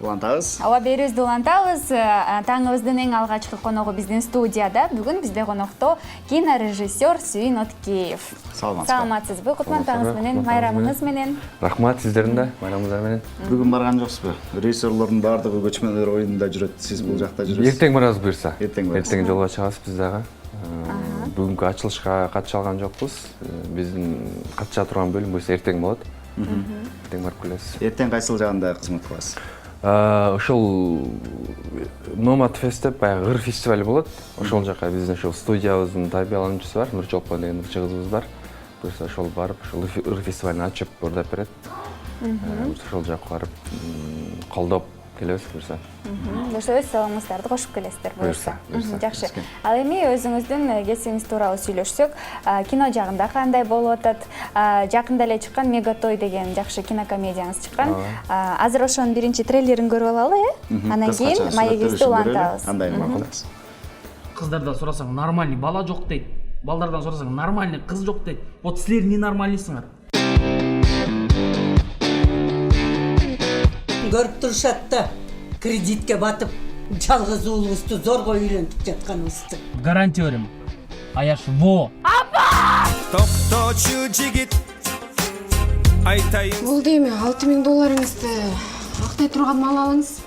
улантабыз. Ооба, берүүбүздү улантабыз. Таңыбыздын эң алгачкы коногу биздин студияда. Бүгүн бизде конокто кинорежиссер Сүйүн Откеев. Саламатсызбы? Кутмантаңыз менен, майрамыңыз менен. Рахмат сиздердин да, майрамыңыздар менен. Бүгүн барган жоксузбу? Режиссерлордун баардыгы көчмөндөр оюнда жүрөт. Сиз бул жакта жүрөсүз. Эртең барабыз буюрса. Эртең жолго чыгабыз биз дагы. Бүгүнкү ачылышка катыша алган жокпуз. Биздин катыша турган бөлүм буюрса эртең болот. Эртең барып келебиз. Эртең кайсыл жагында кызмат кыласыз? Ошол Номад Фест деп баягы ыр фестивали болот. Ошол жака биздин ошол студиябыздын тарбиялануучусу бар, Нурчолпон деген ырчы кызыбыз бар. Буюрса ошол барып, ошол ыр фестивалын ачып, ордоп берет. Ошол жака барып, колдоп келебиз буюрса. Ошо өз саламыңыздарды кошуп келесиздер буюрса. Жакшы. Ал эми өзүңүздүн кесибиңиз тууралуу сүйлөшсөк, кино жагында кандай болуп атат? Жакында эле чыккан Мегатой деген жакшы кинокомедияңыз чыккан. Азыр ошонун биринчи трейлерин көрүп алалы, Анан кийин маегибизди улантабыз. Андай макул. Кыздардан сурасаң нормальный бала жок дейт. Балдардан сурасаң нормальный кыз жок дейт. Вот силер не нормальныйсыңар? Көрүп турушат да, кредитке батып, жалгыз уулубузду зорго үйлөнтүп жатканыбызды. Гарантия берем. Аяш во. Токточу жигит айтайын. Бул деме $6000 актай турган мал алыңыз.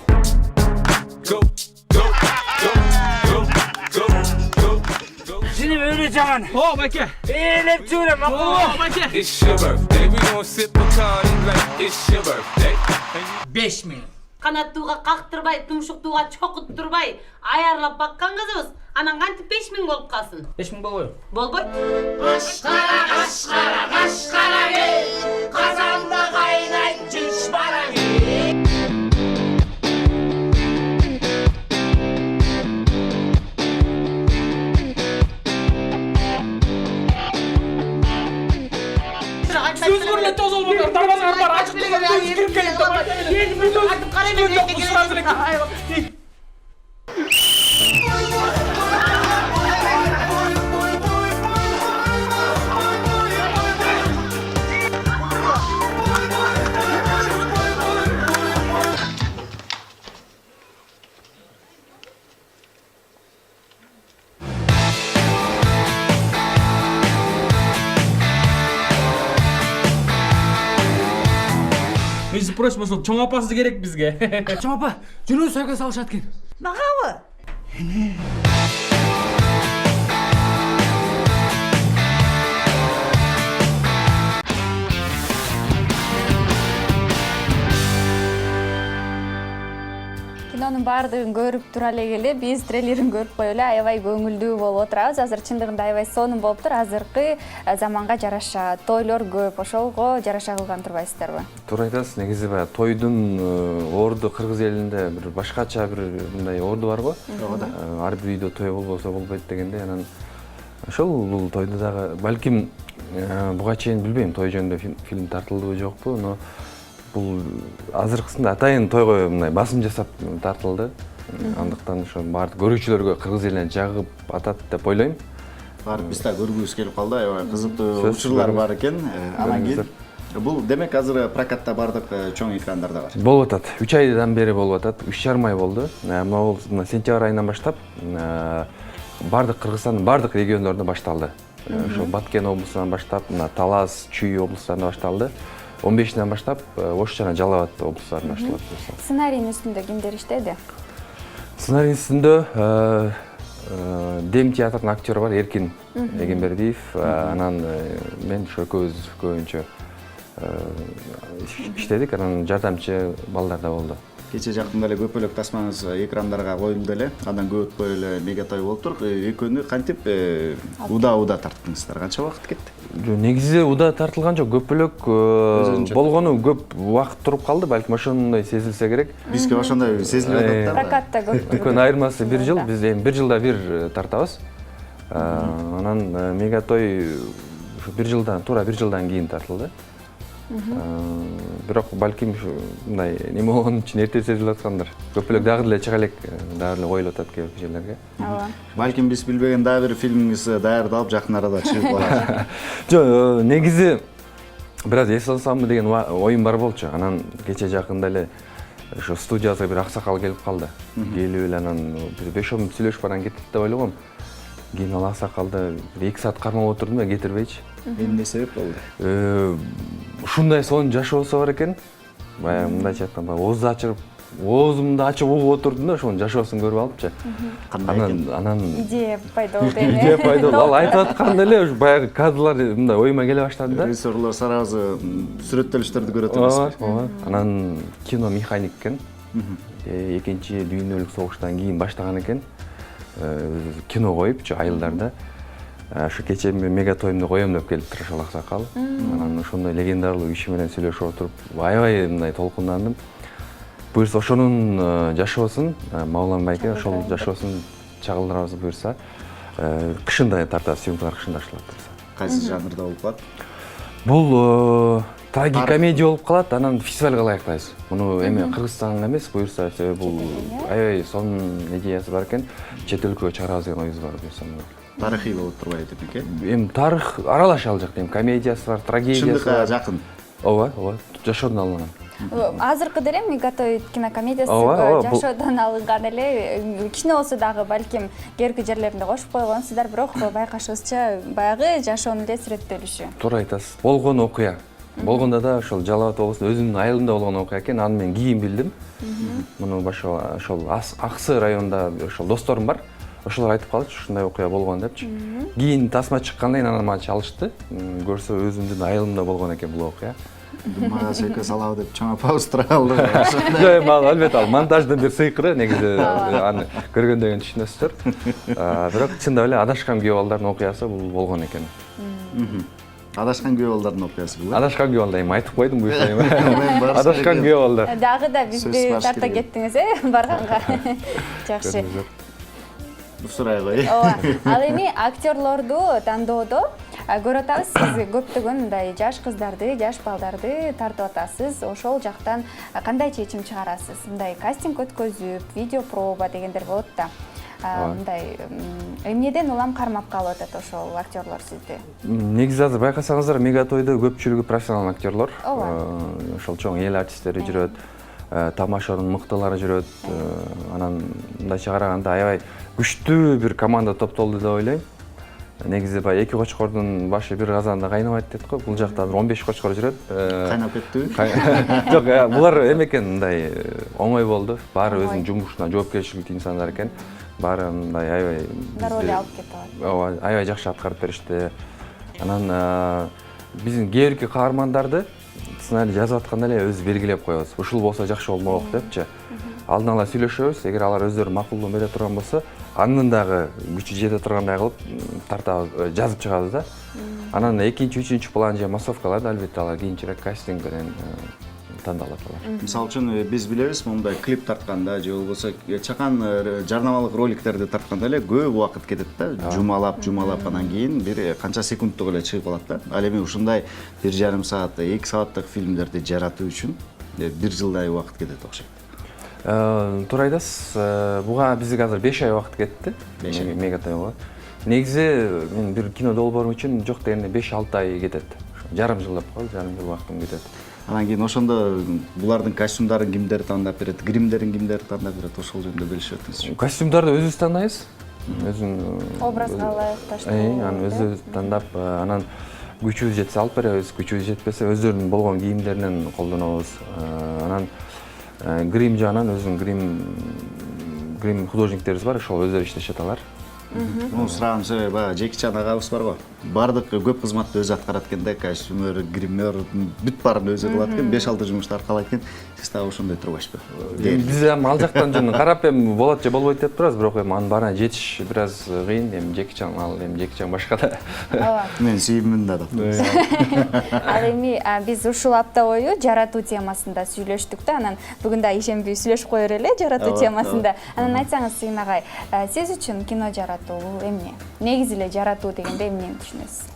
Сени өйрө жаман. О, баке. Элеп жүрөм, макул. О, баке. It's your birthday, we gon' sip Bacardi like it's your birthday. 5000. Канаттууга кактырбай, тумшуктууга чокуттурбай, аярлап баккан кызыбыз. Анан кантип 5000 болуп калсын? 5000 болбойбу? Болбойт. Кашкара казанда кайнайт жиш бараң. Өзгөрүлө тоз болбоңдар, дарбазаңар бар, ачык турган көз кирип келип Атып карайм. Между прочим, ошол чоң апасы керек бизге. Чоң апа, жүрөбүз айга салышат экен. Магабы? Кинонун баардыгын көрүп тура эле келе, биз трейлерин көрүп коелу, аябай көңүлдүү болуп отурабыз. Азыр чындыгында аябай сонун болуптур. Азыркы заманга жараша тойлор көп, ошого жараша кылган турбайсыздарбы? Туура айтасыз, негизи баягы тойдун орду кыргыз элинде бир башкача бир мындай орду барбы? Ар бир үйдө той болбосо болбойт дегендей, анан ошол бул тойду дагы балким буга чейин билбейм, той жөнүндө фильм тартылдыбы жокпу, но бул азыркысында атайын тойго мындай басым жасап тартылды. Андыктан ошо баардык көрүүчүлөргө кыргыз элине жагып атат деп ойлойм. Барып биз да көргүбүз келип калды, аябай кызыктуу учурлар бар экен. Анан кийин бул демек азыр прокатта бардык чоң экрандарда бар. Болуп атат. 3 айдан бери болуп атат. 3,5 ай болду. Могул сентябрь айынан баштап бардык Кыргызстандын бардык региондорунда башталды. Ошо Баткен облусунан баштап, Талас, Чүй облустарында башталды. 15-нен баштап Ош жана Жалал Абад облустарында башталат. Сценарийдин үстүндө кимдер иштеди? Сценарийдин үстүндө Дем театрдын актёру бар, Эркин Эгембердиев, анан мен ошо экөөбүз көбүнчө иштедик, анан жардамчы балдар да болду. Кече жакында эле көпөлөк тасмаңыз экрандарга коюлду эле, андан көп өтпөй эле Мегатой болуптур. Экөөнү кантип уда тарттыңыздар? Канча убакыт кетти? Негизи уда тартылган жок, көпөлөк болгону көп убакыт туруп калды, балким ошондой сезилсе керек. Бизге ошондой сезилип атат да. Прокатта көп. Экөөнүн айырмасы 1 жыл, биз эми 1 жылда бир тартабыз. Анан Мегатой ушу 1 жылдан, туура 1 жылдан кийин тартылды. Бирок балким ушу мындай неме болгон үчүн эрте сезилип аткандыр. Көпөлөк дагы деле чыга элек, дагы деле коюлуп атат кээ бир жерлерге. Ооба. Балким биз билбеген дагы бир фильмиңиз даярдалып, жакын арада чыгып калат. Жок, негизи бир аз эс алсамбы деген оюм бар болчу. Анан кече жакында эле ошо студияга бир аксакал келип калды. Келип эле анан бир 5-10 мүнөт сүйлөшүп анан кеттик деп ойлогом. Кийин ал аксакалды 2 саат кармап отурдум да кетирбейчи. Эмне себеп болду? Ушундай сонун жашоосу бар экен. Баягы мындайча айтканда ооз ачырып, оозумду ачып угуп отурдум да ошонун жашоосун көрүп алыпчы. Анан идея пайда болду эми. идея пайда болду. Ал айтып атканда эле ушу баягы кадрлар мындай оюма келе баштады да. Режиссерлор сразу сүрөттөлүштөрдү көрөт эмеспи? Ооба. Анан кино механик экен. Экинчи дүйнөлүк согуштан кийин баштаган экен. Кино коюпчу айылдарда. Ошо кечээ мегатоюмду коем деп келиптир ошол аксакал. Анан ошондой легендарлуу киши менен сүйлөшүп отуруп аябай мындай толкундандым. Буюрса ошонун жашоосун мааланбай экен, ошол жашоосун чагылдырабыз буюрса. Кышында тартат, съемкалар кышында башталат буюрса. Кайсы жанрда болуп калат? Бул трагикомедия болуп калат, анан фестивалга ылайыктайбыз. Муну эми Кыргызстанга эмес, буюрса бул аябай сонун идеясы бар экен. Чет өлкөгө чыгарабыз деген оюбуз бар буюрса. Тарыхый болуп турбайбы депик, э? Эми тарых аралаш ал жакта, эми комедиясы бар, трагедиясы Чындыкка бар. жакын. Ооба, жашоодон алынган. Азыркы деле Мегатоид кинокомедиясы жашоодон алынган эле. Кичине болсо дагы балким кээинки жерлеринде кошуп койгонсуздар, бирок байкашыбызча баягы жашоонун эле сүрөттөлүшү. Туура айтасыз. Болгон окуя. Болгондо да ошол Жалал Абад облусунун өзүнүн айылында болгон окуя экен. Аны мен кийин билдим. Муну башка ошол Аксы районунда ошол досторум бар. Ошолор айтып калдычы, ушундай окуя болгон депчи. Кийин тасма чыккандан кийин анан мага чалышты. Көрсө өзүмдүн айылымда болгон экен бул окуя. Мага сөйкө салабы деп чоң пауз тура калды. Жок, албетте ал монтаждын бир сыйкыры, негизи аны көргөндөн кийин түшүнөсүздөр. Бирок чындап эле адашкан күйөө балдардын окуясы бул болгон экен. Адашкан күйөө балдардын окуясы бул. Адашкан күйөө балдар, эми айтып койдум буюрса эми. Адашкан күйөө балдар. Дагы да бизди тарта кеттиңиз, барганга. Жакшы. Сурай кой. Ооба. Ал эми актерлорду тандоодо көрүп атабыз, сиз көптөгөн мындай жаш кыздарды, жаш балдарды тартып атасыз. Ошол жактан кандай чечим чыгарасыз? Мындай кастинг өткөзүп, видео проба дегендер болот да. Мындай эмнеден улам кармап калып атат ошол актерлор сизди? Негизи азыр байкасаңыздар, Мегатойдо көпчүлүгү профессионал актерлор. Ошол чоң эл артисттери жүрөт, тамашанын мыктылары жүрөт. Анан мындайча караганда аябай күчтүү бир команда топтолду деп ойлойм. Негизи баягы 2 кочкордун башы бир казанда кайнабайт дейт го. Бул жакта 15 кочкор жүрөт. Кайнап кеттиби? Жок, булар эме экен, мындай оңой болду. Баары өзүнүн жумушуна жоопкерчиликтүү инсандар экен. Баары мындай аябай роль алып кете алат. Ооба, аябай жакшы аткарып беришти. Анан биздин кээинки каармандарды сценарий жазып атканда эле өзү белгилеп коебуз. Ушул болсо жакшы болмок депчи. Алдын ала сүйлөшөбүз. Эгер алар өздөрү макулдук бере турган болсо, анын дагы күчү жете тургандай кылып тартабыз, жазып чыгабыз да. Анан экинчи, үчүнчү план же массовкаларда албетте алар кийинчерээк кастинг менен тандалат алар. Мисалы үчүн биз билебиз, мындай клип тартканда же болбосо чакан жарнамалык роликтерди тартканда эле көп убакыт кетет да. Жумалап анан кийин бир канча секундтук эле чыгып калат да. Ал эми ушундай 1,5 саат, 2 сааттык фильмдерди жаратуу үчүн 1 жылдай убакыт кетет окшойт. Туура айтасыз. Буга бизге азыр 5 ай убакыт кетти. Мегатойго. Негизи мен бир кино долбоорум үчүн жок дегенде 5-6 ай кетет. Жарым жыл деп коелу, жарым жыл убактым кетет. Анан кийин ошондо булардын костюмдарын кимдер тандап берет, гримдерин кимдер тандап берет, ошол жөнүндө билишип өтүңүзчү. Костюмдарды өзүбүз тандайбыз. Өзүн образга ылайыкташтыруу. Анан өзүбүз тандап, анан күчүбүз жетсе алып беребиз, күчүбүз жетпесе өздөрүнүн болгон кийимдеринен колдонобуз. Анан грим жагынан өзүнүн грим художниктерибиз бар, ошол өздөрү иштешет алар. Муну сураган себеби баягы Жекичан агабыз бар го. Бардык көп кызматты өзү аткарат экен да, костюмер, гример, бүт баарын өзү кылат экен, 5-6 жумушту аркалайт экен. Сиз дагы ошондой турбайсызбы? Биз эми ал жактан жөн карап эми болот же болбойт деп турабыз, бирок эми анын баарына жетиш бир аз кыйын. Эми Жекичан башка да. Ооба. Мен сүйүмүн да. Ал эми биз ушул апта бою жаратуу темасында сүйлөштүк да, анан бүгүн да ишенбей сүйлөшүп коер эле жаратуу темасында. Анан айтсаңыз Сыйын агай, сиз үчүн кино жаратуу эмне? Негизи эле жаратуу дегенде эмнени түшүнөсүз?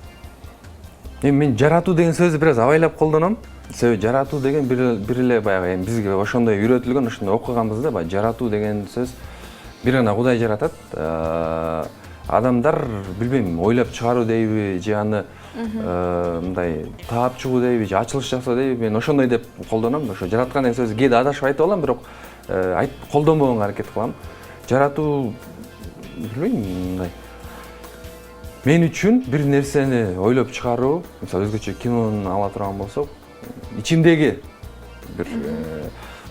Эми мен жаратуу деген сөздү бир аз абайлап колдоном. Себеби жаратуу деген бир эле баягы эми бизге ошондой үйрөтүлгөн, ошондой окуганбыз да, баягы жаратуу деген сөз бир гана Кудай жаратат. Адамдар билбейм, ойлоп чыгаруу дейби же аны мындай таап чыгуу дейби же ачылыш жасоо дейби, мен ошондой деп колдоном. Ошо жараткан деген сөздү кээде адашып айтып алам, бирок колдонбогонго аракет кылам. Жаратуу билбейм, мындай мен үчүн бир нерсени ойлоп чыгаруу, мисалы өзгөчө кинонун ала турган болсок, ичимдеги бир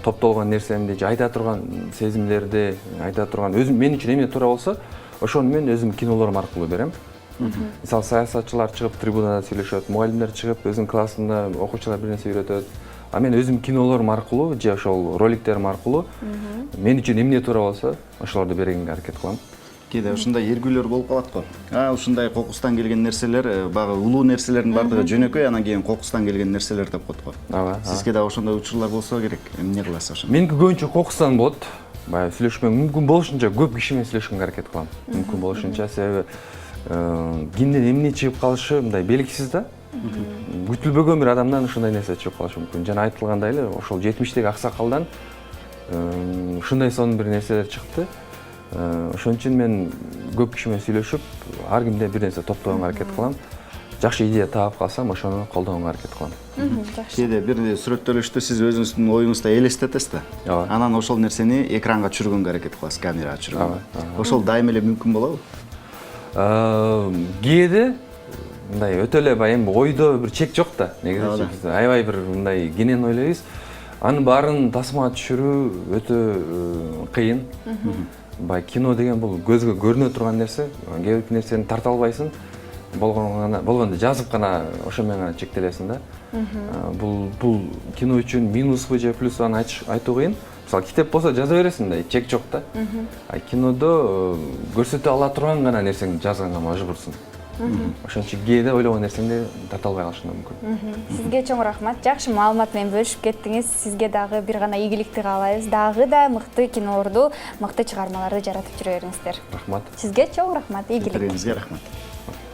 топтолгон нерсемди же айта турган сезимдерди, айта турган өзүм мен үчүн эмне туура болсо, ошону мен өзүм кинолорум аркылуу берем. Мисалы саясатчылар чыгып трибунада сүйлөшөт, мугалимдер чыгып өзүнүн классында окуучулар бир нерсе үйрөтөт. А мен өзүм кинолорум аркылуу же ошол роликтерим аркылуу мен үчүн эмне туура болсо, ошолорду бергенге аракет кылам. Кээде ушундай эргүүлөр болуп калат го. Ушундай кокустан келген нерселер, багы улуу нерселердин бардыгы жөнөкөй, анан кийин кокустан келген нерселер деп коет го. Ооба. Сизге да ошондой учурлар болсо керек. Эмне кыласыз ошондо? Меники көбүнчө кокустан болот. Баягы сүйлөшмөк мүмкүн болушунча көп киши менен сүйлөшкөнгө аракет кылам. Мүмкүн болушунча, себеби кимден эмне чыгып калышы мындай белгисиз да. Күтүлбөгөн бир адамдан ушундай нерсе чыгып калышы мүмкүн. Жана айтылгандай эле, ошол 70-теги аксакалдан ушундай сонун бир нерселер чыкты. Ошон үчүн мен көп киши менен сүйлөшүп, ар кимде бир нерсе топтогонго аракет кылам. Жакшы идея таап калсам, ошону колдогонго аракет кылам. Жакшы. Кээде бир сүрөттөлүштү сиз өзүңүздүн оюңузда элестетесиз да. Ооба. Анан ошол нерсени экранга түшүргөнгө аракет кыласыз, камерага түшүргөнгө. Ошол дайыма эле мүмкүн болобу? Кээде мындай өтө эле баягы эми ойдо бир чек жок да. Негизи биз аябай бир мындай кенен ойлойбуз. Анын баарын тасмага түшүрүү өтө кыйын. Баягы кино деген бул көзгө көрүнө турган нерсе. Кээ бир нерсени тарта албайсың. Болгондо жазып гана ошо менен гана чектелесиң да. Бул кино үчүн минусбу же плюсу аны айтуу кыйын. Мисалы китеп болсо жаза бересиң да, чек жок да. А кинодо көрсөтө ала турган гана нерсеңди жазганга мажбурсуң. Ошон үчүн кээде ойлогон нерсеңди тарта албай калышың да мүмкүн. Сизге чоң рахмат. Жакшы маалымат менен бөлүшүп кеттиңиз. Сизге дагы бир гана ийгиликти каалайбыз. Дагы да мыкты кинолорду, мыкты чыгармаларды жаратып жүрө бериңиздер. Рахмат. Сизге чоң рахмат. Ийгилик. Битериңизге рахмат.